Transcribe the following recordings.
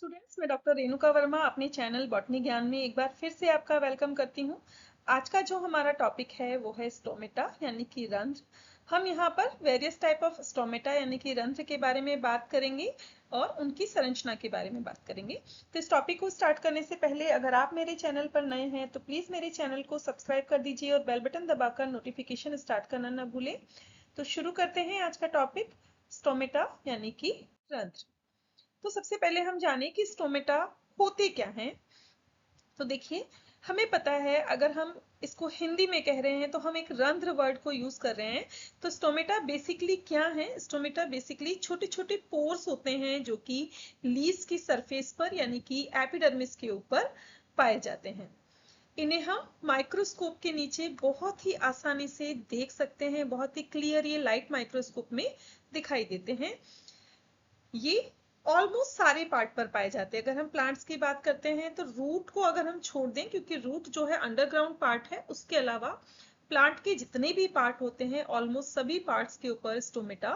Students, मैं doctor Renuka Verma अपने channel botany ज्ञान में एक बार फिर से आपका वेलकम करती हूँ। आज का जो हमारा टॉपिक है वो है स्टोमेटा यानी कि रंध्र। हम यहाँ पर वेरियस टाइप ऑफ स्टोमेटा यानी कि रंध्र के बारे में बात करेंगे और उनकी संरचना के बारे में बात करेंगे। तो इस टॉपिक को स्टार्ट करने से पहले अगर आप मेरे चैनल पर नए हैं तो प्लीज मेरे चैनल को सब्सक्राइब कर दीजिए और बेल बटन दबाकर नोटिफिकेशन स्टार्ट करना न भूलें। तो शुरू करते हैं आज का टॉपिक, स्टोमेटा यानी कि रंध्र। तो सबसे पहले हम जाने कि स्टोमेटा होते क्या हैं। तो देखिए, हमें पता है अगर हम इसको हिंदी में कह रहे हैं तो हम एक रंध्र वर्ड को यूज कर रहे हैं। तो स्टोमेटा बेसिकली क्या है? स्टोमेटा बेसिकली छोटे छोटे पोर्स होते हैं जो कि लीव्स की सरफेस पर यानी कि एपिडर्मिस के ऊपर पाए जाते हैं। इन्हें हम माइक्रोस्कोप के नीचे बहुत ही आसानी से देख सकते हैं, बहुत ही क्लियर ये लाइट माइक्रोस्कोप में दिखाई देते हैं। ये ऑलमोस्ट सारे पार्ट पर पाए जाते हैं। अगर हम प्लांट्स की बात करते हैं तो रूट को अगर हम छोड़ दें, क्योंकि रूट जो है अंडरग्राउंड पार्ट है, उसके अलावा प्लांट के जितने भी पार्ट होते हैं ऑलमोस्ट सभी पार्ट्स के ऊपर स्टोमेटा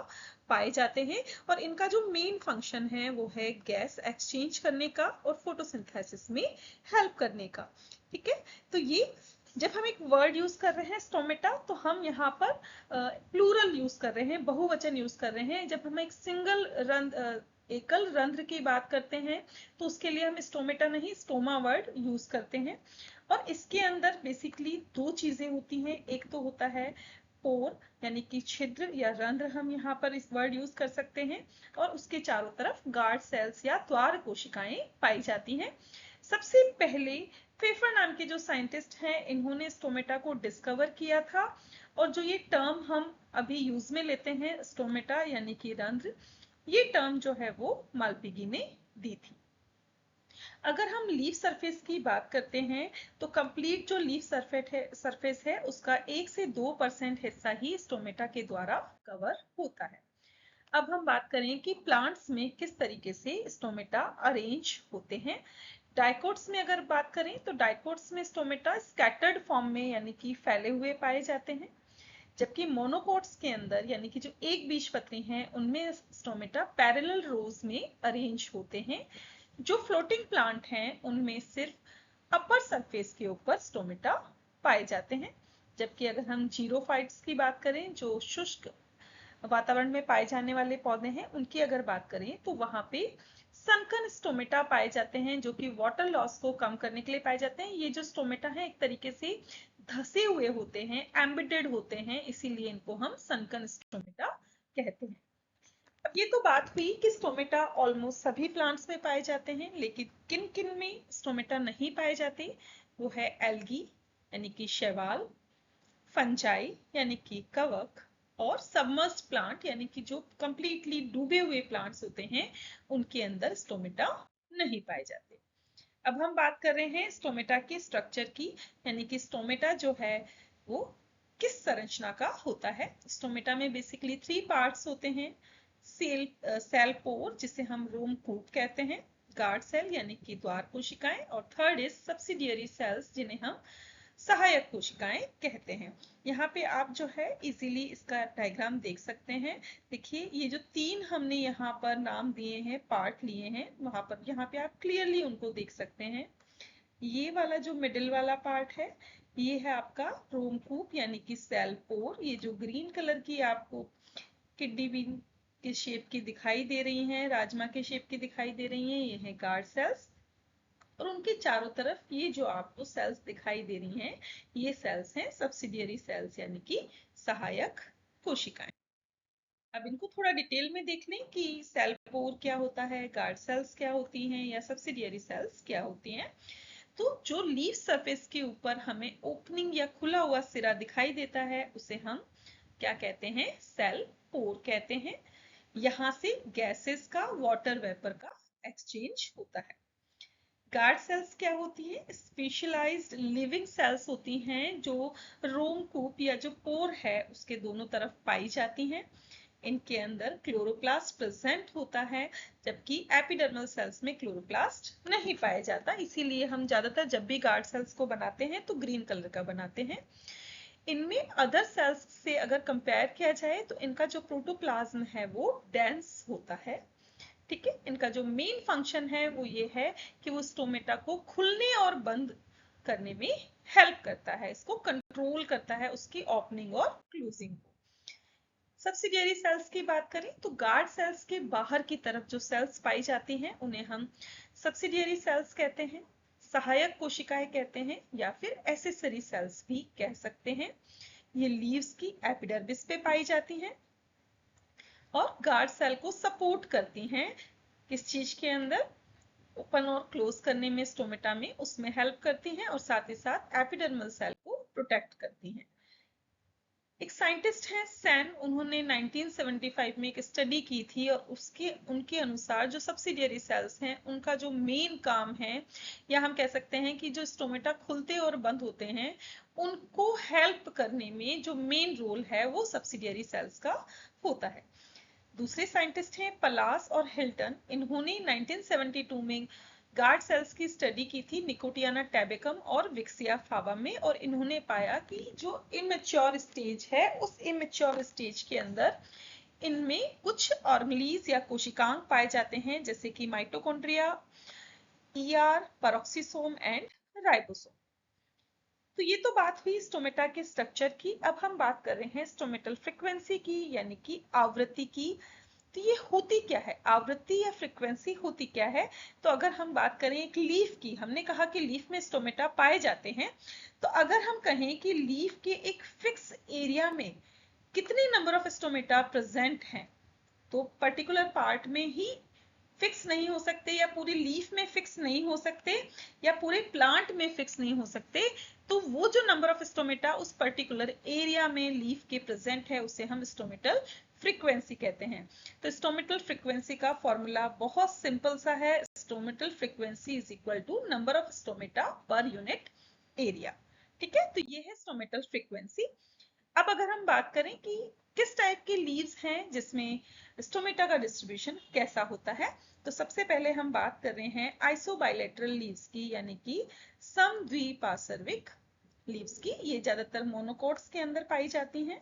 पाए जाते हैं। और इनका जो मेन फंक्शन है वो है गैस एक्सचेंज करने का और फोटोसिंथेसिस में हेल्प करने का। ठीक है, तो ये जब हम एक वर्ड यूज कर रहे हैं स्टोमेटा तो हम यहाँ पर प्लूरल यूज कर रहे हैं, बहुवचन यूज कर रहे हैं। जब हम एक सिंगल एकल रंध्र की बात करते हैं तो उसके लिए हम स्टोमेटा नहीं स्टोमा वर्ड यूज करते हैं। और इसके अंदर बेसिकली दो चीजें होती हैं। एक तो होता है पोर यानी कि छिद्र या रंध्र, हम यहाँ पर इस वर्ड यूज कर सकते हैं। और उसके चारों तरफ गार्ड सेल्स या द्वार कोशिकाएं पाई जाती हैं। सबसे पहले फेफर नाम के जो साइंटिस्ट हैं इन्होंने स्टोमेटा को डिस्कवर किया था। और जो ये टर्म हम अभी यूज में लेते हैं स्टोमेटा यानी कि रंध्र, ये टर्म जो है वो मालपिगी ने दी थी। अगर हम लीफ सरफेस की बात करते हैं तो कंप्लीट जो लीफ सरफेस है उसका 1 से 2% हिस्सा ही स्टोमेटा के द्वारा कवर होता है। अब हम बात करें कि प्लांट्स में किस तरीके से स्टोमेटा अरेंज होते हैं। डाइकोट्स में अगर बात करें तो डाइकोट्स में स्टोमेटा स्कैटर्ड फॉर्म में यानी कि फैले हुए पाए जाते हैं। जबकि मोनोकोट्स के अंदर यानी कि जो एक बीजपत्री हैं उनमें स्टोमेटा पैरेलल रोज में अरेंज होते हैं। जो फ्लोटिंग प्लांट हैं उनमें सिर्फ अपर सरफेस के ऊपर स्टोमेटा पाए जाते हैं। जबकि अगर हम जीरोफाइट्स की बात करें, जो शुष्क वातावरण में पाए जाने वाले पौधे हैं, उनकी अगर बात करें तो वहां पे सनकन स्टोमेटा पाए जाते हैं जो कि वाटर लॉस को कम करने के लिए पाए जाते हैं। ये जो स्टोमेटा है एक तरीके से धसे हुए होते हैं, एम्बेडेड होते हैं, इसीलिए इनको हम सनकन स्टोमेटा कहते हैं। अब ये तो बात हुई कि स्टोमेटा ऑलमोस्ट सभी प्लांट्स में पाए जाते हैं, लेकिन किन किन में स्टोमेटा नहीं पाए जाते वो है एल्गी यानी कि शैवाल, फंजाई यानी कि कवक, और सबमर्ज्ड प्लांट यानी कि जो कंप्लीटली डूबे हुए प्लांट्स होते हैं उनके अंदर स्टोमेटा नहीं पाए जाते। अब हम बात कर रहे हैं स्टोमेटा के स्ट्रक्चर की, यानी कि स्टोमेटा जो है वो किस संरचना का होता है। स्टोमेटा में बेसिकली 3 पार्ट्स होते हैं। सेल पोर जिसे हम रोम कूप कहते हैं, गार्ड सेल यानी कि द्वार कोशिकाएं, और थर्ड इज सब्सिडियरी सेल्स जिन्हें हम सहायक कोशिकाएं कहते हैं। यहाँ पे आप जो है इजीली इसका डायग्राम देख सकते हैं। देखिए, ये जो 3 हमने यहाँ पर नाम दिए हैं, पार्ट लिए हैं, वहां पर यहाँ पे आप क्लियरली उनको देख सकते हैं। ये वाला जो मिडिल वाला पार्ट है ये है आपका रोमकूप यानी कि सेल पोर। ये जो ग्रीन कलर की आपको किडनी बीन के शेप की दिखाई दे रही हैं, राजमा के शेप की दिखाई दे रही हैं, ये है गार्ड सेल्स। और उनके चारों तरफ ये जो आपको सेल्स दिखाई दे रही हैं ये सेल्स हैं सब्सिडियरी सेल्स यानी कि सहायक कोशिकाएं। अब इनको थोड़ा डिटेल में देख लें कि सेल पोर क्या होता है, गार्ड सेल्स क्या होती हैं, या सब्सिडियरी सेल्स क्या होती हैं। तो जो लीफ सरफेस के ऊपर हमें ओपनिंग या खुला हुआ सिरा दिखाई देता है उसे हम क्या कहते हैं? सेल पोर कहते हैं। यहां से गैसेस का, वाटर वेपर का एक्सचेंज होता है। गार्ड सेल्स क्या होती है? स्पेशलाइज्ड लिविंग सेल्स होती हैं जो रोम कूप या जो पोर है उसके दोनों तरफ पाई जाती हैं। इनके अंदर क्लोरोप्लास्ट प्रेजेंट होता है, जबकि एपिडर्मल सेल्स में क्लोरोप्लास्ट नहीं पाया जाता। इसीलिए हम ज्यादातर जब भी गार्ड सेल्स को बनाते हैं तो ग्रीन कलर का बनाते हैं। इनमें अदर सेल्स से अगर कंपेयर किया जाए तो इनका जो प्रोटोप्लाज्म है वो डेंस होता है। ठीक है, इनका जो मेन फंक्शन है वो ये है कि वो स्टोमेटा को खुलने और बंद करने में हेल्प करता है, इसको कंट्रोल करता है, उसकी ओपनिंग और क्लोजिंग को। सब्सिडियरी सेल्स की बात करें तो गार्ड सेल्स के बाहर की तरफ जो सेल्स पाई जाती हैं उन्हें हम सब्सिडियरी सेल्स कहते हैं, सहायक कोशिकाएं कहते हैं, या फिर एसेसरी सेल्स भी कह सकते हैं। ये लीव्स की एपिडर्मिस पे पाई जाती हैं और गार्ड सेल को सपोर्ट करती हैं। किस चीज के अंदर? ओपन और क्लोज करने में, स्टोमेटा में, उसमें हेल्प करती हैं और साथ ही साथ एपिडर्मल सेल को प्रोटेक्ट करती हैं। एक साइंटिस्ट हैं सैन, उन्होंने 1975 में एक स्टडी की थी और उनके अनुसार जो सब्सिडियरी सेल्स हैं उनका जो मेन काम है, या हम कह सकते हैं कि जो स्टोमेटा खुलते और बंद होते हैं उनको हेल्प करने में जो मेन रोल है वो सब्सिडियरी सेल्स का होता है। दूसरे साइंटिस्ट हैं पलास और हिल्टन, इन्होंने 1972 में गार्ड सेल्स की स्टडी की थी निकोटियाना टैबेकम और विक्सिया फावा में, और इन्होंने पाया कि जो इमेच्योर स्टेज है उस इमेच्योर स्टेज के अंदर इनमें कुछ ऑर्गेलीज या कोशिकांग पाए जाते हैं, जैसे कि mitochondria, ER, peroxisome and ribosome. तो ये तो बात हुई स्टोमेटा के स्ट्रक्चर की। अब हम बात कर रहे हैं स्टोमेटल फ्रीक्वेंसी की, यानी कि आवृत्ति की। तो ये होती क्या है, आवृत्ति या फ्रीक्वेंसी होती क्या है? तो अगर हम बात करें एक लीफ की, हमने कहा कि लीफ में स्टोमेटा पाए जाते हैं, तो अगर हम कहें कि लीफ के एक फिक्स एरिया में कितने नंबर ऑफ स्टोमेटा प्रेजेंट हैं, तो पर्टिकुलर पार्ट में ही फिक्स नहीं हो सकते, या पूरी लीफ में फिक्स नहीं हो सकते, या पूरे प्लांट में फिक्स नहीं हो सकते, तो वो जो नंबर ऑफ स्टोमेटा उस पर्टिकुलर एरिया में लीफ के प्रेजेंट है उसे हम स्टोमेटल फ्रीक्वेंसी कहते हैं। तो स्टोमेटल फ्रीक्वेंसी का फॉर्मूला बहुत सिंपल सा है, stomatal frequency is equal to number of stomata per unit area. ठीक है, तो ये है स्टोमेटल फ्रीक्वेंसी। अब अगर हम बात करें कि किस टाइप के लीव्स हैं जिसमें स्टोमेटा का डिस्ट्रीब्यूशन कैसा होता है, तो सबसे पहले हम बात कर रहे हैं आइसोबाइलेटरल लीव्स की, यानी कि समद्विपार्श्विक लीव्स की। ये ज्यादातर मोनोकोट्स के अंदर पाई जाती हैं।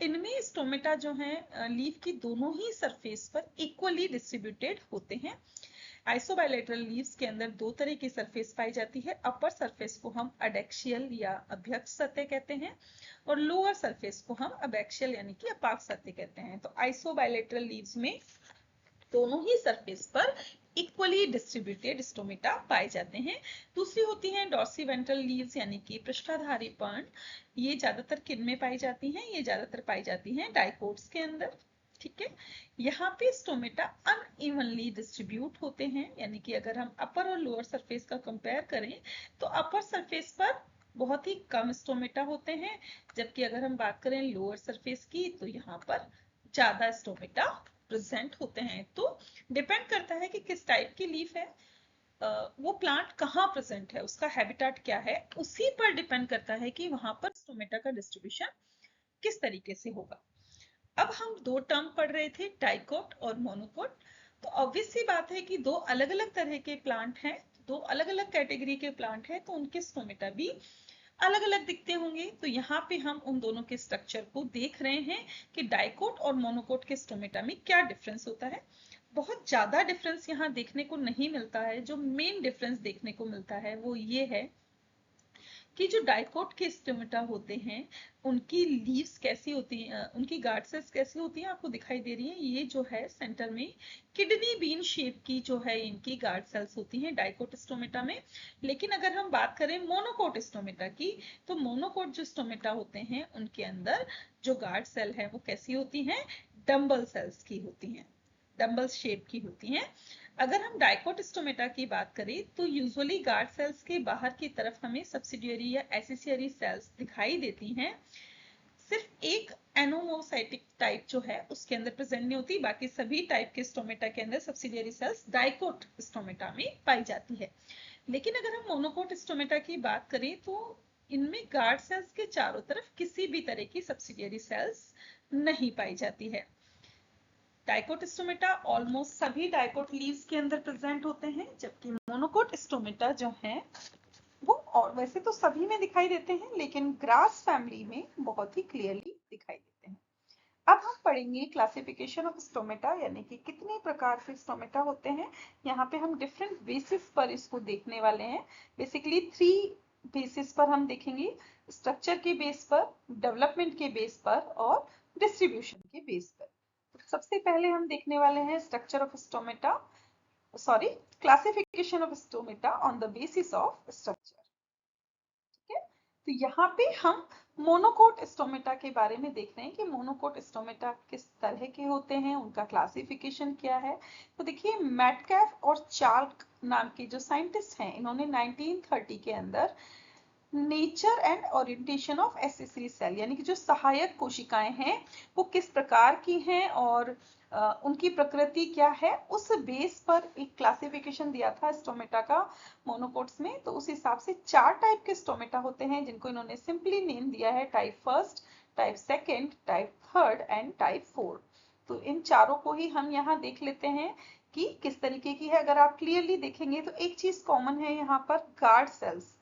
इनमें स्टोमेटा जो है लीफ की दोनों ही सरफेस पर इक्वली डिस्ट्रीब्यूटेड होते हैं। आइसोबाइलेटरल लीव्स के अंदर दो तरह की सरफेस पाई जाती है। अपर सरफेस को हम अडेक्शियल या अभ्यक्त सतह कहते हैं और लोअर सरफेस को हम अबैक्शियल यानी कि अपाक सतह कहते हैं। तो आइसोबाइलेटरल लीव्स में दोनों ही सरफेस पर इक्वली डिस्ट्रीब्यूटेड स्टोमेटा पाए जाते हैं। दूसरी होती हैं डॉर्सीवेंट्रल लीव्स, यानी कि पृष्ठाधारी पर्ण। ये ज्यादातर किन में पाई जाती हैं? ये ज्यादातर पाई जाती हैं डाइकोट्स के अंदर। ठीक है, यहाँ पे स्टोमेटा अनइवनली डिस्ट्रीब्यूट होते हैं, यानी कि अगर हम अपर और लोअर सरफेस का कंपेयर करें तो अपर सरफेस पर बहुत ही कम स्टोमेटा होते हैं, जबकि अगर हम बात करें लोअर सरफेस की तो यहाँ पर ज्यादा स्टोमेटा प्रेजेंट होते हैं। तो डिपेंड करता है कि किस टाइप की लीफ है, वो प्लांट कहाँ प्रेजेंट है, उसका हैबिटेट क्या है, उसी पर डिपेंड करता है कि वहां पर स्टोमेटा का डिस्ट्रीब्यूशन किस तरीके से होगा। अब हम दो टर्म पढ़ रहे थे, डाइकोट और मोनोकोट। तो ऑब्वियस सी बात है कि दो अलग अलग तरह के प्लांट हैं, दो अलग अलग कैटेगरी के प्लांट हैं, तो उनके स्टोमेटा भी अलग अलग दिखते होंगे। तो यहाँ पे हम उन दोनों के स्ट्रक्चर को देख रहे हैं कि डाइकोट और मोनोकोट के स्टोमेटा में क्या डिफरेंस होता है। बहुत ज्यादा डिफरेंस यहाँ देखने को नहीं मिलता है। जो मेन डिफरेंस देखने को मिलता है वो ये है कि जो डाइकोट के स्टोमेटा होते हैं उनकी लीव्स कैसी होती हैं, उनकी गार्ड सेल्स कैसी होती हैं, आपको दिखाई दे रही है। ये जो है सेंटर में किडनी बीन शेप की जो है इनकी गार्ड सेल्स होती हैं डाइकोट स्टोमेटा में। लेकिन अगर हम बात करें मोनोकोट स्टोमेटा की, तो मोनोकोट जो स्टोमेटा होते हैं उनके अंदर जो गार्ड सेल है वो कैसी होती हैं? डम्बल सेल्स की होती हैं, डम्बल शेप की होती हैं। अगर हम डाइकोट स्टोमेटा की बात करें तो यूजुअली गार्ड सेल्स के बाहर की तरफ हमें सब्सिडियरी या एसेसियरी सेल्स दिखाई देती हैं। सिर्फ एक एनोमोसाइटिक टाइप जो है उसके अंदर प्रेजेंट नहीं होती, बाकी सभी टाइप के स्टोमेटा के अंदर सब्सिडियरी सेल्स डाइकोट स्टोमेटा में पाई जाती है। लेकिन अगर हम मोनोकोट स्टोमेटा की बात करें तो इनमें गार्ड सेल्स के चारों तरफ किसी भी तरह की सब्सिडियरी सेल्स नहीं पाई जाती है। डाइकोट स्टोमेटा ऑलमोस्ट सभी डाइकोट लीव्स के अंदर प्रेजेंट होते हैं, जबकि मोनोकोट स्टोमेटा जो है वो, और वैसे तो सभी में दिखाई देते हैं लेकिन ग्रास फैमिली में बहुत ही क्लियरली दिखाई देते हैं। अब हम पढ़ेंगे क्लासिफिकेशन ऑफ स्टोमेटा, यानी कि कितने प्रकार से स्टोमेटा होते हैं। यहाँ पे हम डिफरेंट बेसिस पर इसको देखने वाले हैं। बेसिकली 3 बेसिस पर हम देखेंगे, स्ट्रक्चर के बेस पर, डेवलपमेंट के बेस पर और डिस्ट्रीब्यूशन के बेस पर। तो सबसे पहले हम देखने वाले हैं structure of stomata, sorry, classification of stomata on the basis of structure. ठीक है, तो यहाँ पे हम मोनोकोट स्टोमेटा के बारे में देख रहे हैं कि मोनोकोट स्टोमेटा किस तरह के होते हैं, उनका क्लासिफिकेशन क्या है। तो देखिए, मैटकैफ और चार्ल्क नाम के जो साइंटिस्ट हैं, इन्होंने 1930 के अंदर nature and orientation of accessory cell, यानी कि जो सहायक कोशिकाएं हैं वो किस प्रकार की हैं और उनकी प्रकृति क्या है, उस बेस पर एक क्लासिफिकेशन दिया था स्टोमेटा का मोनोकोट्स में। तो उस हिसाब से 4 टाइप के स्टोमेटा होते हैं, जिनको इन्होंने सिंपली नेम दिया है type first, type second, type third and type fourth. तो इन चारों को ही हम यहाँ देख लेते हैं कि किस तरीके की है। अगर आप क्लियरली देखेंगे तो एक चीज कॉमन है यहाँ पर, गार्ड सेल्स।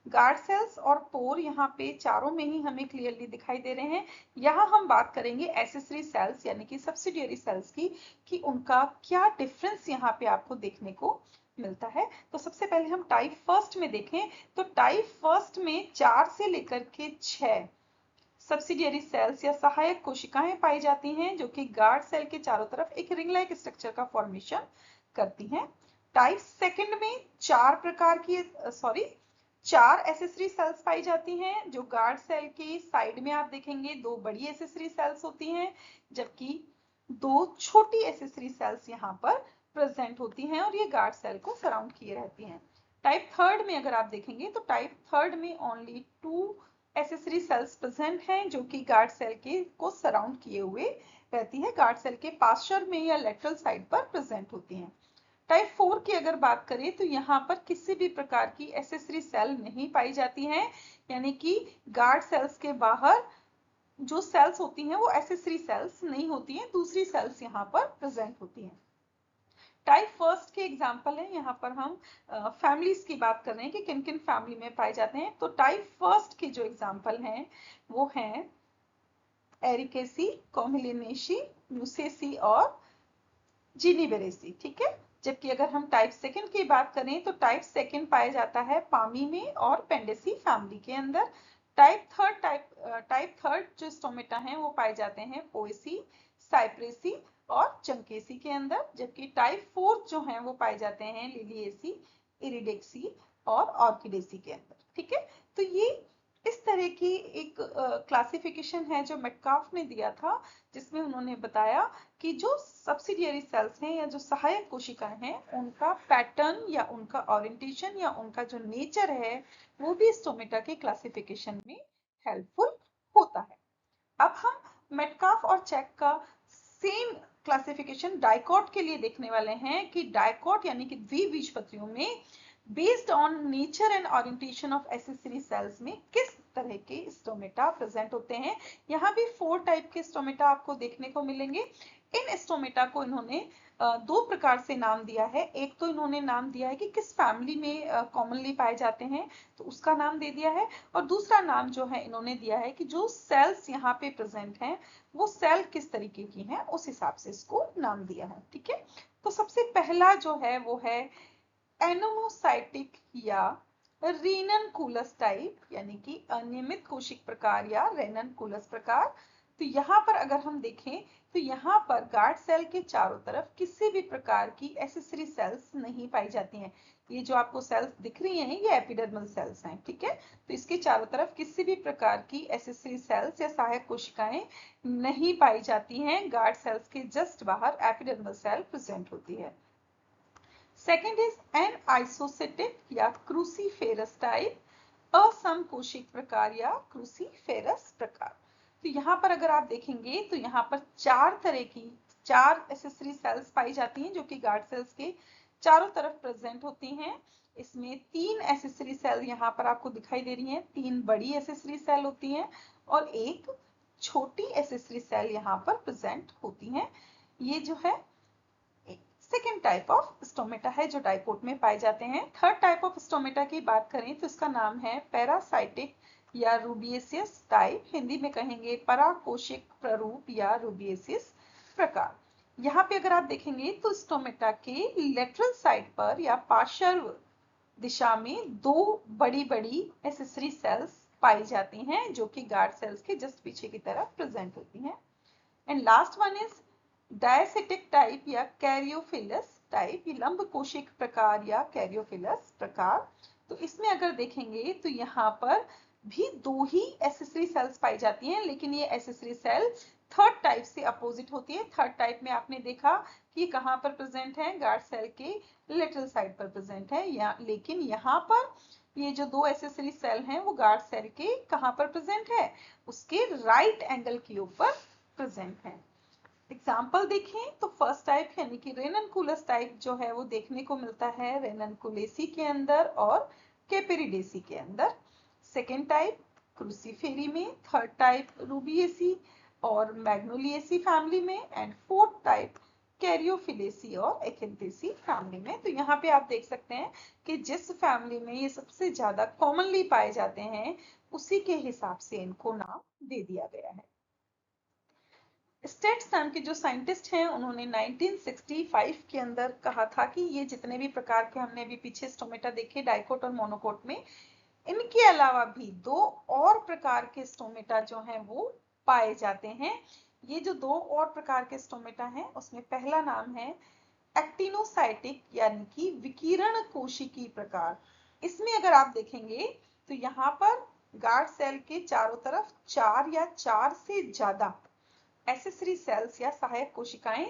गार्ड सेल्स और पोर यहाँ पे चारों में ही हमें क्लियरली दिखाई दे रहे हैं। यहाँ हम बात करेंगे एसेसरी सेल्स यानी कि सब्सिडियरी सेल्स की, कि उनका क्या डिफरेंस यहाँ पे आपको देखने को मिलता है। तो सबसे पहले हम टाइप फर्स्ट में देखें तो टाइप फर्स्ट में 4 से लेकर के 6 सब्सिडियरी सेल्स या सहायक कोशिकाएं पाई जाती हैं, जो कि गार्ड सेल के चारों तरफ एक रिंग लाइक स्ट्रक्चर का फॉर्मेशन करती हैं। टाइप सेकंड में 4 प्रकार की, सॉरी, 4 एसेसरी सेल्स पाई जाती हैं, जो गार्ड सेल के साइड में आप देखेंगे 2 बड़ी एसेसरी सेल्स होती हैं, जबकि 2 छोटी एसेसरी सेल्स यहाँ पर प्रेजेंट होती हैं और ये गार्ड सेल को सराउंड किए रहती हैं। टाइप थर्ड में अगर आप देखेंगे तो टाइप थर्ड में ओनली 2 एसेसरी सेल्स प्रेजेंट हैं, जो कि गार्ड सेल के को सराउंड किए हुए रहती है, गार्ड सेल के पार्श्व में या लेटरल साइड पर प्रेजेंट होती हैं। टाइप 4 की अगर बात करें तो यहाँ पर किसी भी प्रकार की एसेसरी सेल नहीं पाई जाती हैं, यानी कि गार्ड सेल्स के बाहर जो सेल्स होती हैं वो एसेसरी सेल्स नहीं होती हैं, दूसरी सेल्स यहाँ पर प्रेजेंट होती हैं। टाइप फर्स्ट के एग्जाम्पल है, यहाँ पर हम फैमिलीज की बात कर रहे हैं कि किन किन फैमिली में पाए जाते हैं। तो टाइप फर्स्ट के जो एग्जाम्पल हैं वो हैं एरिकेसी, कॉमिलिनेशी, म्यूसेसी और जिनीबेरेसी। ठीक है, जबकि अगर हम टाइप सेकंड की बात करें तो टाइप सेकंड पाया जाता है पामी में और पेंडेसी फैमिली के अंदर। टाइप थर्ड जो स्टोमेटा हैं वो पाए जाते हैं पोएसी, साइप्रेसी और चंकेसी के अंदर, जबकि टाइप फोर्थ जो हैं वो पाए जाते हैं लिलिएसी, इरिडेक्सी और ऑर्किडेसी के अंदर। ठीक है, तो ये इस तरह की एक क्लासिफिकेशन है जो मेटकाफ ने दिया था, जिसमें उन्होंने बताया कि जो सब्सिडियरी सेल्स हैं या जो सहायक कोशिकाएं हैं, उनका पैटर्न या उनका ओरिएंटेशन या उनका जो नेचर है वो भी स्टोमेटा के क्लासिफिकेशन में हेल्पफुल होता है। अब हम मेटकाफ और चेक का सेम क्लासिफिकेशन डाइकोट के लिए देखने वाले हैं कि डाइकोट यानी कि द्विबीजपत्रियों में based on nature and orientation of accessory cells में किस तरह के स्टोमेटा प्रेजेंट होते हैं। यहाँ भी 4 टाइप के स्टोमेटा आपको देखने को मिलेंगे। इन स्टोमेटा को इन्होंने 2 प्रकार से नाम दिया है। एक तो इन्होंने नाम दिया है कि किस फैमिली में कॉमनली पाए जाते हैं, तो उसका नाम दे दिया है, और दूसरा नाम जो है इन्होंने दिया है कि जो सेल्स यहाँ पे प्रेजेंट हैं वो सेल किस तरीके की हैं, उस हिसाब से इसको नाम दिया है। ठीक है, तो सबसे पहला जो है वो है एनोमोसाइटिक या रेननकुलस टाइप, यानी कि अनियमित कोशिक प्रकार या रेननकुलस प्रकार। तो यहाँ पर अगर हम देखें तो यहाँ पर गार्ड सेल के चारों तरफ किसी भी प्रकार की एसेसरी सेल्स नहीं पाई जाती हैं। ये जो आपको सेल्स दिख रही हैं ये एपिडर्मल सेल्स हैं। ठीक है, तो इसके चारों तरफ किसी भी प्रकार की एसेसरी सेल्स या सहायक कोशिकाएं नहीं पाई जाती हैं। गार्ड सेल्स के जस्ट बाहर एपिडर्मल सेल प्रेजेंट होती है। सेकेंड इज एन आइसोसेटिक या क्रूसीफेरस टाइप, असमकोशिक प्रकार या क्रूसीफेरस प्रकार। तो यहाँ पर अगर आप देखेंगे तो यहाँ पर 4 एसेसरी सेल्स पाई जाती हैं, जो कि गार्ड सेल्स के चारों तरफ प्रेजेंट होती हैं। इसमें 3 एसेसरी सेल यहाँ पर आपको दिखाई दे रही हैं, 3 बड़ी एसेसरी सेल होती हैं और एक छोटी एसेसरी सेल यहाँ पर प्रेजेंट होती हैं। ये जो है सेकेंड टाइप ऑफ स्टोमेटा है जो डाइकोट में पाए जाते हैं। थर्ड टाइप ऑफ स्टोमेटा की बात करें तो इसका नाम है पैरासाइटिक या रूबिएसियस टाइप, हिंदी में कहेंगे पराकोशिक प्ररूप या रूबिएसियस प्रकार। यहाँ पे अगर आप देखेंगे तो स्टोमेटा के लेटरल साइड पर या पार्श्व दिशा में दो बड़ी बड़ी एसेसरी सेल्स पाई जाती हैं जो कि गार्ड सेल्स के जस्ट पीछे की तरफ प्रेजेंट होती हैं। And last one is diacytic type या कैरियोफिलस टाइप, ये लंब कोशिक प्रकार या कैरियोफिलस प्रकार। तो इसमें अगर देखेंगे तो यहाँ पर भी दो ही एसेसरी सेल्स पाई जाती हैं, लेकिन ये एसेसरी सेल थर्ड टाइप से अपोजिट होती है। थर्ड टाइप में आपने देखा कि कहाँ पर प्रेजेंट है, गार्ड सेल के लेटरल साइड पर प्रेजेंट है, लेकिन यहाँ पर ये जो दो एसेसरी सेल हैं वो गार्ड सेल के कहाँ पर प्रेजेंट है, उसके राइट एंगल के ऊपर प्रेजेंट है। एग्जाम्पल देखें तो फर्स्ट टाइप यानी कि रेननकुलस टाइप जो है वो देखने को मिलता है रेननकुलेसी के अंदर और कैपेरिडेसी के अंदर। सेकेंड टाइप क्रूसीफेरी में, थर्ड टाइप रूबिएसी और मैग्नोलिएसी फैमिली में, एंड फोर्थ टाइप कैरियोफिलेसी और एकेंथेसी फैमिली में। तो यहाँ पे आप देख सकते हैं कि जिस फैमिली में ये सबसे ज्यादा कॉमनली पाए जाते हैं उसी के हिसाब से इनको नाम दे दिया गया है। स्टेट्स नाम के जो साइंटिस्ट हैं उन्होंने 1965 के अंदर कहा था कि ये जितने भी प्रकार के हमने अभी पीछे स्टोमेटा देखे डाइकोट और मोनोकोट में, इनके अलावा भी दो और प्रकार के स्टोमेटा जो हैं वो पाए जाते हैं। ये जो दो और प्रकार के स्टोमेटा हैं उसमें पहला नाम है एक्टिनोसाइटिक यानी कि विकिरण कोशिकी प्रकार। इसमें अगर आप देखेंगे तो यहाँ पर गार्ड सेल के चारों तरफ चार या चार से ज्यादा एसेसरी सेल्स या सहायक कोशिकाएं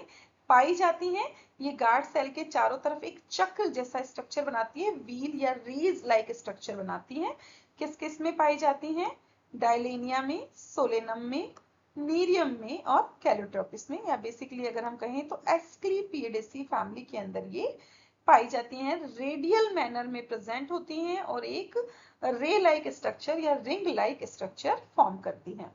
पाई जाती हैं। ये गार्ड सेल के चारों तरफ एक चक्र जैसा स्ट्रक्चर बनाती है, व्हील या रीज लाइक स्ट्रक्चर बनाती हैं। किस किस में पाई जाती हैं, डायलेनिया में, सोलेनम में, नीरियम में और कैलोट्रोपिस में, या बेसिकली अगर हम कहें तो एस्क्लेपिएडेसी फैमिली के अंदर ये पाई जाती हैं। रेडियल मैनर में प्रेजेंट होती हैं और एक रे लाइक स्ट्रक्चर या रिंग लाइक स्ट्रक्चर फॉर्म करती हैं।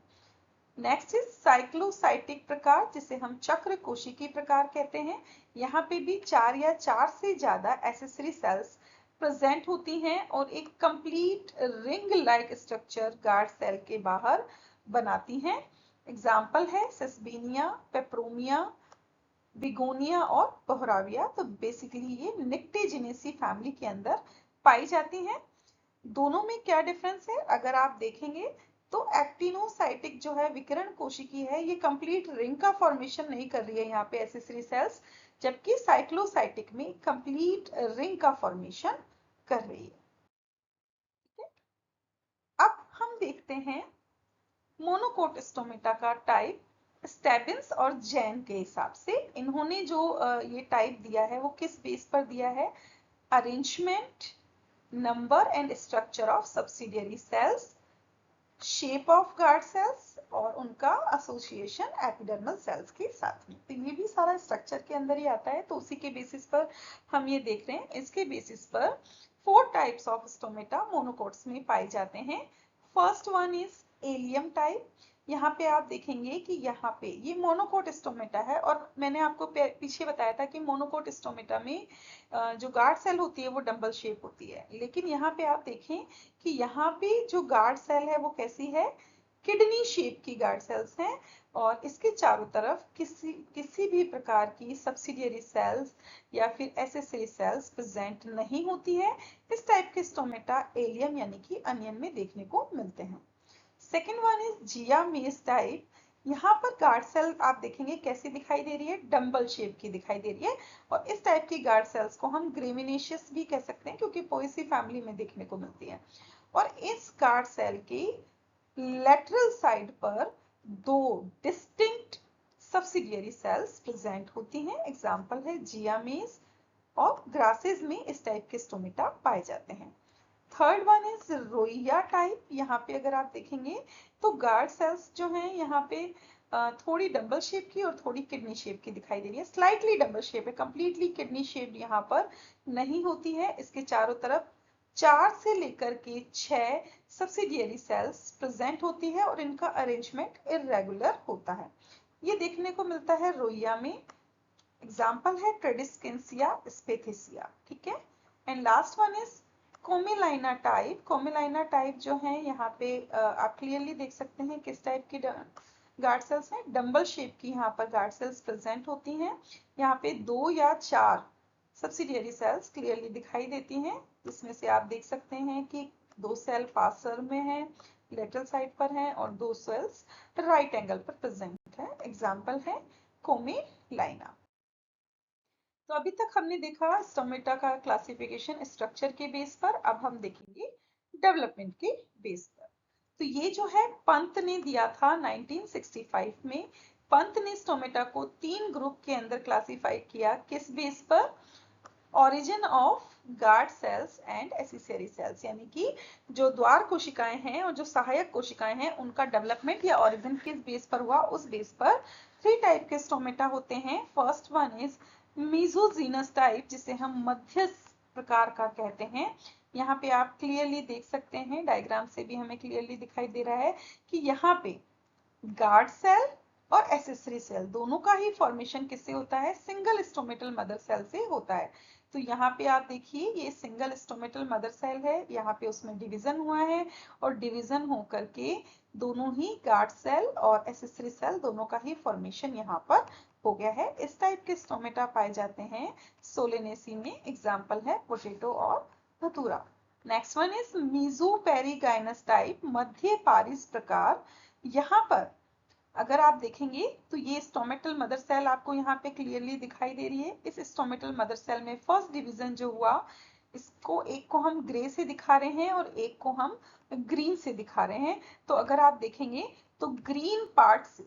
नेक्स्ट इज साइक्लोसाइटिक प्रकार जिसे हम चक्र कोशिकी प्रकार कहते हैं। यहाँ पे भी चार या चार से ज्यादा एसेसरी सेल्स प्रेजेंट होती हैं और एक complete ring like structure guard cell के बाहर बनाती हैं। एग्जाम्पल है सेस्बेनिया, पेप्रोमिया, बिगोनिया और बोहराविया। तो बेसिकली ये निक्टेजिनेसी फैमिली के अंदर पाई जाती हैं। दोनों में क्या डिफरेंस है अगर आप देखेंगे तो एक्टिनोसाइटिक जो है विकिरण कोशिकी है, ये कंप्लीट रिंग का फॉर्मेशन नहीं कर रही है यहाँ पे एसेसरी सेल्स, जबकि साइक्लोसाइटिक में कंप्लीट रिंग का फॉर्मेशन कर रही है। अब हम देखते हैं मोनोकोट स्टोमेटा का टाइप स्टेबिन्स और जैन के हिसाब से। इन्होंने जो ये टाइप दिया है वो किस बेस पर दिया है, arrangement, number and structure of subsidiary cells, shape of guard cells और उनका एसोसिएशन एपिडर्मल सेल्स के साथ में। तो ये भी सारा स्ट्रक्चर के अंदर ही आता है, तो उसी के बेसिस पर हम ये देख रहे हैं। इसके बेसिस पर four types of stomata monocots में पाए जाते हैं। First one is allium type. यहाँ पे आप देखेंगे कि यहाँ पे ये मोनोकोट स्टोमेटा है और मैंने आपको पीछे बताया था कि मोनोकोट स्टोमेटा में जो गार्ड सेल होती है वो डंबल शेप होती है, लेकिन यहाँ पे आप देखें कि यहाँ पे जो गार्ड सेल है वो कैसी है, किडनी शेप की गार्ड सेल्स हैं और इसके चारों तरफ किसी भी प्रकार की सब्सिडियरी सेल्स या फिर एसेसरी सेल्स प्रेजेंट नहीं होती है। इस टाइप के स्टोमेटा एलियम यानी कि अनियन में देखने को मिलते हैं। सेकेंड वन इज जिया मेज टाइप। यहाँ पर गार्ड सेल आप देखेंगे कैसी दिखाई दे रही है, डंबल शेप की दिखाई दे रही है और इस टाइप की गार्ड सेल्स को हम ग्रेमिनेशियस भी कह सकते हैं क्योंकि पोएसी फैमिली में देखने को मिलती है। और इस गार्ड सेल की लेटरल साइड पर दो डिस्टिंक्ट सब्सिडियरी सेल्स प्रेजेंट होती हैं। एग्जाम्पल है जियामेज और ग्रासेस में इस टाइप के स्टोमेटा पाए जाते हैं। थर्ड वन इज रोइया टाइप। यहाँ पे अगर आप देखेंगे तो गार्ड सेल्स जो हैं यहाँ पे थोड़ी डंबल शेप की और थोड़ी किडनी शेप की दिखाई दे रही है। स्लाइटली डंबल शेप है, कंप्लीटली किडनी शेप यहाँ पर नहीं होती है। इसके चारों तरफ चार से लेकर के 6 सब्सिडियरी सेल्स प्रेजेंट होती है और इनका अरेंजमेंट इरेगुलर होता है। ये देखने को मिलता है रोइया में। एग्जाम्पल है ट्रेडिस्केंसिया स्पेथिसिया, ठीक है। And last one is Commelina type जो है यहाँ पे आप क्लियरली देख सकते हैं किस टाइप की गार्ड सेल्स हैं। डंबल शेप की यहाँ पर गार्ड सेल्स प्रेजेंट होती हैं। यहाँ पे 2 या 4 सब्सिडियरी सेल्स क्लियरली दिखाई देती हैं, जिसमें से आप देख सकते हैं कि 2 सेल पासर में है, लेटरल साइड पर है, और 2 सेल्स राइट एंगल पर प्रेजेंट है। एग्जाम्पल है कोमिलाइना। तो अभी तक हमने देखा स्टोमेटा का क्लासिफिकेशन स्ट्रक्चर के बेस पर, अब हम देखेंगे डेवलपमेंट के बेस पर। तो ये जो है पंत ने दिया था 1965 में। पंत ने स्टोमेटा को 3 ग्रुप के अंदर क्लासिफाई किया, किस बेस पर? Origin of guard cells and accessory cells, यानी कि जो द्वार कोशिकाएं हैं और जो सहायक कोशिकाएं हैं उनका डेवलपमेंट या ऑरिजिन किस बेस पर हुआ, उस बेस पर 3 टाइप के स्टोमेटा होते हैं। फर्स्ट वन इज मीजोजीनस टाइप, जिसे हम मध्यस्थ प्रकार का कहते हैं। यहाँ पे आप क्लियरली देख सकते हैं, डायग्राम से भी हमें क्लियरली दिखाई दे रहा है कि यहाँ पे गार्ड सेल और एसेसरी सेल दोनों का ही फॉर्मेशन किससे होता है? सिंगल स्टोमेटल मदर सेल से होता है। तो यहाँ पे आप देखिए, ये सिंगल स्टोमेटल मदर सेल है, यहाँ पे उसमें डिवीजन हुआ है, और डिवीजन होकर के दोनों ही गार्ड सेल और एसेसरी सेल दोनों का ही फॉर्मेशन यहाँ पर हो गया है। इस टाइप के स्टोमेटा पाए जाते हैं सोलेनेसी में। एग्जाम्पल है पोटैटो और धतूरा। Next one is mesoperigynous type, मध्य पारिस प्रकार। यहाँ पर अगर आप देखेंगे तो ये स्टोमेटल मदर सेल आपको यहाँ पे क्लियरली दिखाई दे रही है। इस स्टोमेटल मदर सेल में फर्स्ट डिवीजन जो हुआ, इसको एक को हम ग्रे से दिखा रहे हैं और एक को हम ग्रीन से दिखा रहे हैं। तो अगर आप देखेंगे तो ग्रीन पार्ट से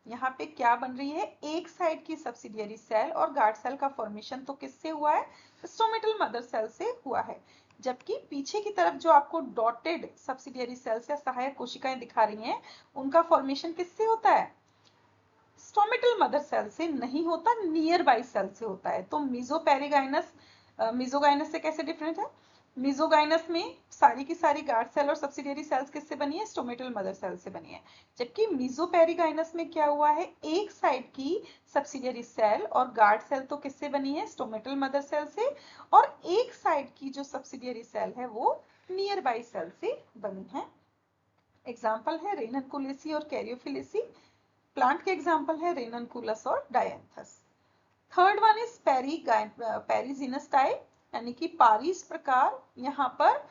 यहाँ पे क्या बन रही है? एक साइड की सब्सिडियरी सेल और गार्ड सेल का फॉर्मेशन तो किससे हुआ है? स्टोमेटल मदर सेल से हुआ है। जबकि पीछे की तरफ जो आपको डॉटेड सब्सिडियरी सेल्स या सहायक कोशिकाएं दिखा रही हैं, उनका फॉर्मेशन किससे होता है? स्टोमेटल मदर सेल से नहीं होता, नियर बाई सेल से होता है। तो मीजोपेरिगाइनस मीजोगाइनस से कैसे डिफरेंट है? मीजोगाइनस में सारी की सारी गार्ड सेल और सब्सिडियरी सेल्स किससे बनी है? स्टोमेटल मदर सेल से बनी है। जबकि मीजोपेरिगाइनस में क्या हुआ है? एक साइड की सब्सिडियरी सेल और गार्ड सेल तो किससे बनी है? स्टोमेटल मदर सेल से, और एक साइड की जो सब्सिडियरी सेल है वो नियर बाई सेल से बनी है। एग्जाम्पल है रेननकुलेसी और कैरियोफिलेसी। प्लांट के एग्जाम्पल है रेननकुलस और dianthus. Third one is perigynous type, यानी कि पारिस प्रकार। यहाँ पर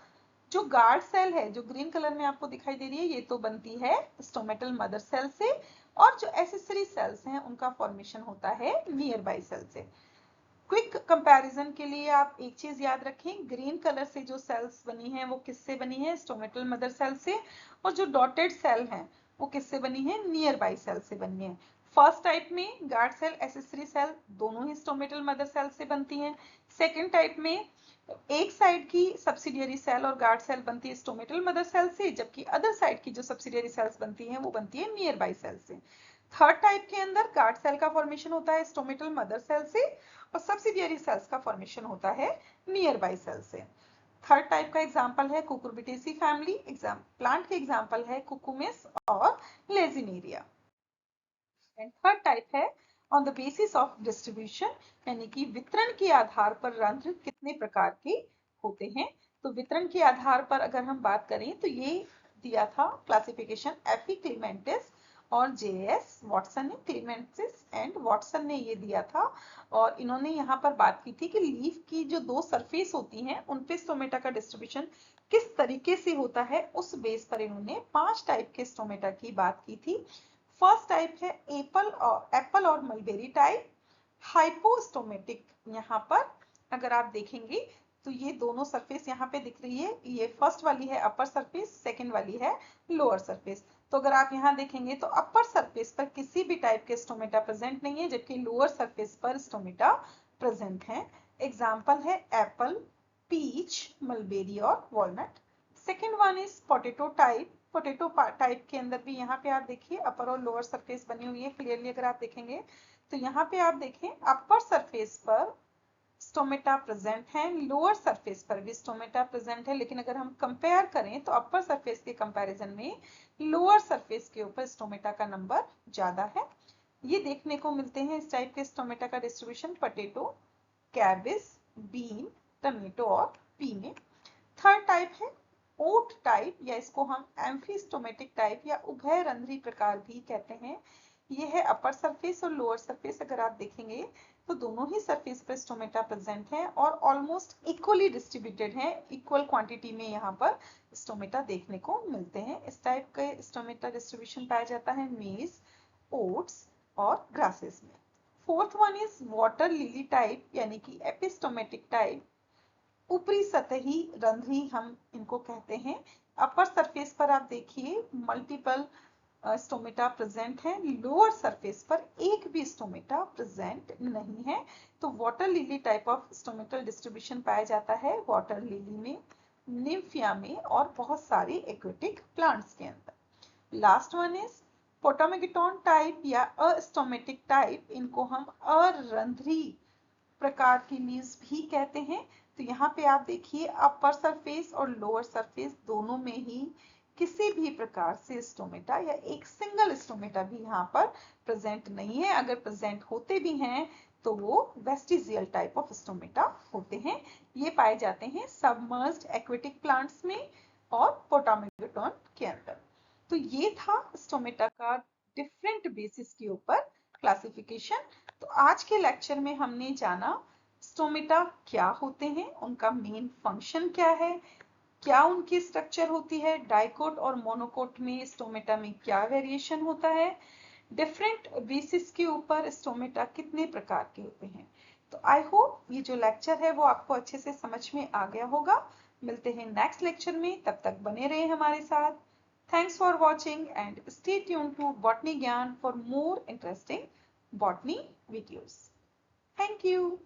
जो गार्ड सेल है, जो ग्रीन कलर में आपको दिखाई दे रही है, ये तो बनती है स्टोमेटल मदर सेल से, और जो एसेसरी सेल्स हैं उनका फॉर्मेशन होता है नियर बाई सेल से। क्विक कंपैरिजन के लिए आप एक चीज याद रखें, ग्रीन कलर से जो सेल्स बनी है वो किससे बनी है? स्टोमेटल मदर सेल से, और जो डॉटेड सेल हैं वो किससे बनी है? नियर बाई सेल से बनी है। फर्स्ट टाइप में गार्ड सेल एसेसरी सेल दोनों ही स्टोमेटल मदर सेल से बनती हैं। सेकेंड टाइप में एक साइड की सब्सिडियरी सेल और गार्ड सेल बनती है स्टोमेटल मदर सेल से, जबकि अदर साइड की जो सब्सिडियरी सेल्स बनती हैं वो बनती है नियर बाई सेल से। थर्ड टाइप के अंदर गार्ड सेल का फॉर्मेशन होता है स्टोमेटल मदर सेल से, और सब्सिडियरी सेल्स का फॉर्मेशन होता है नियर बाई सेल से। थर्ड टाइप का एग्जांपल है कुकुरबिटेसी फैमिली। प्लांट के एग्जांपल है कुकुमिस और लेजिनेरिया। एंड थर्ड टाइप है on the basis of distribution, यानी कि वितरण के आधार पर रंध्र कितने प्रकार के होते हैं। तो वितरण के आधार पर अगर हम बात करें तो ये दिया था क्लासिफिकेशन एफी क्लीमेंटिस और जेएस वॉटसन ने, क्लीमेंटिस एंड वॉटसन ने ये दिया था। और इन्होंने यहाँ पर बात की थी कि लीफ की जो 2 सरफेस होती हैं उन पे स्टोमेटा का डिस्ट्रीब्यूशन किस तरीके से होता है, उस बेस पर इन्होंने 5 टाइप के स्टोमेटा की बात की थी। फर्स्ट टाइप है एप्पल और मलबेरी टाइप, हाइपोस्टोमेटिक। यहाँ पर अगर आप देखेंगे तो ये दोनों सरफेस यहाँ पे दिख रही है, ये फर्स्ट वाली है अपर सरफेस, सेकंड वाली है लोअर सरफेस। तो अगर आप यहाँ देखेंगे तो अपर सरफेस पर किसी भी टाइप के स्टोमेटा प्रेजेंट नहीं है, जबकि लोअर सरफेस पर स्टोमेटा प्रेजेंट है। एग्जाम्पल है एप्पल, पीच, मलबेरी और walnut. Second one is potato type. Potato type के अंदर भी यहाँ पे आप देखिए अपर और लोअर सरफेस बनी हुई है। क्लियरली अगर आप देखेंगे तो यहाँ पे आप देखें अपर सरफेस पर स्टोमेटा प्रेजेंट है, लोअर सरफेस पर भी स्टोमेटा प्रेजेंट है, लेकिन अगर हम कंपेयर करें तो अपर सरफेस के कंपैरिजन में लोअर सरफेस के ऊपर स्टोमेटा का नंबर ज्यादा है। ये देखने को मिलते हैं इस टाइप के स्टोमेटा का distribution potato, cabbage, bean, tomato और पी में। थर्ड टाइप है ओट टाइप, या इसको हम एम्फीस्टोमेटिक टाइप या उभयरंध्री प्रकार भी कहते हैं। ये है अपर सरफेस और लोअर सरफेस। अगर आप देखेंगे तो दोनों ही सरफेस पर स्टोमेटा प्रेजेंट है और ऑलमोस्ट इक्वली डिस्ट्रीब्यूटेड है, इक्वल क्वांटिटी में यहाँ पर स्टोमेटा देखने को मिलते हैं। इस टाइप के स्टोमेटा डिस्ट्रीब्यूशन पाया जाता है मेज, ओट्स और ग्रासेस में। Fourth one is water lily type यानी कि एपिस्टोमेटिक टाइप, ऊपरी सतही रंध्री हम इनको कहते हैं। अपर सरफेस पर आप देखिए मल्टीपल स्टोमेटा प्रेजेंट है, लोअर सरफेस पर एक भी स्टोमेटा प्रेजेंट नहीं है। तो water lily type of stomatal distribution पाया जाता है वाटर लिली में, निम्फिया में और बहुत सारे एक्वेटिक प्लांट्स के अंदर। लास्ट वन इज पोटामेगिटोन टाइप या अस्टोमेटिक टाइप, इनको हम अरंध्री प्रकार की लीव्स भी कहते हैं। तो यहाँ पे आप देखिए अपर सरफेस और लोअर सरफेस दोनों में ही किसी भी प्रकार से स्टोमेटा या एक सिंगल स्टोमेटा भी यहाँ पर प्रेजेंट नहीं है। अगर प्रेजेंट होते भी हैं तो वो वेस्टिजियल टाइप ऑफ स्टोमेटा होते हैं। ये पाए जाते हैं सबमर्ज्ड एक्वेटिक प्लांट्स में और पोटामेगिटोन के अंदर। तो ये था स्टोमेटा का डिफरेंट बेसिस के ऊपर क्लासिफिकेशन। तो आज के लेक्चर में हमने जाना स्टोमेटा क्या होते हैं, उनका मेन फंक्शन क्या है, क्या उनकी स्ट्रक्चर होती है, डाइकोट और मोनोकोट में स्टोमेटा में क्या वेरिएशन होता है, डिफरेंट बेसिस के ऊपर स्टोमेटा कितने प्रकार के होते हैं। तो आई होप ये जो लेक्चर है वो आपको अच्छे से समझ में आ गया होगा। मिलते हैं नेक्स्ट लेक्चर में, तब तक बने रहे हमारे साथ। Thanks for watching and stay tuned to Botany Gyan for more interesting botany videos. Thank you.